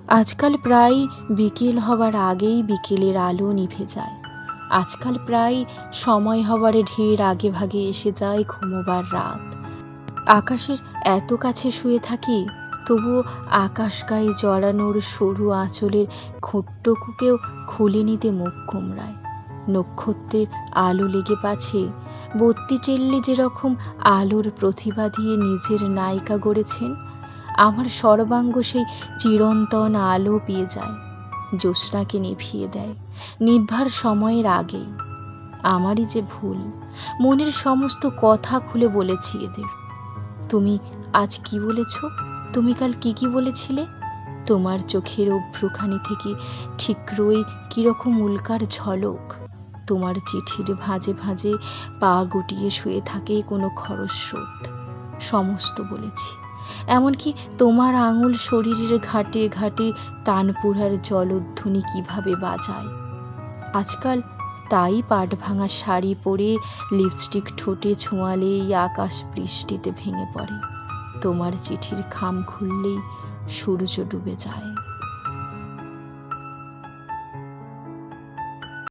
আজকাল প্রায় বিকেল হবার আগেই বিকেলের আলো নিভে যায়। আজকাল প্রায় সময় হবার ঢের আগে ভাগে এসে যায় ঘুমোবার রাত। আকাশের এত কাছে শুয়ে থাকি, তবুও আকাশ গায়ে জড়ানোর সরু আঁচলের খুঁটটুকুকেও খুলে নিতে মুখ কুমড়ায়। নক্ষত্রের আলো লেগে পাছে বত্তি চেললে যেরকম আলোর প্রতিভা দিয়ে নিজের নায়িকা গড়েছেন, আমার সর্বাঙ্গ সেই চিরন্তন আলো পেয়ে যায়, জ্যোৎস্নাকে নিভিয়ে দেয় নিভবার সময়ের আগেই। আমারই যে ভুল, মনের সমস্ত কথা খুলে বলেছি এদের। তুমি আজ কি বলেছ, তুমি কাল কি কি বলেছিলে? তোমার চোখের অভ্রুখানি থেকে ঠিকরই কিরকম উল্কার ঝলক। তোমার চিঠির ভাঁজে ভাঁজে পা গুটিয়ে শুয়ে থাকে কোনো খরস্রোত। সমস্ত বলেছি, এমনকি তোমার আঙুল শরীরের ঘাটে ঘাটে তানপুরার জলধ্বনি কিভাবে বাজায়। আজকাল তাই পাট ভাঙা শাড়ি পরে লিপস্টিক ঠোঁটে ছোঁয়ালেই আকাশ বৃষ্টিতে ভেঙে পড়ে, তোমার চিঠির খাম খুললেই সূর্য ডুবে যায়।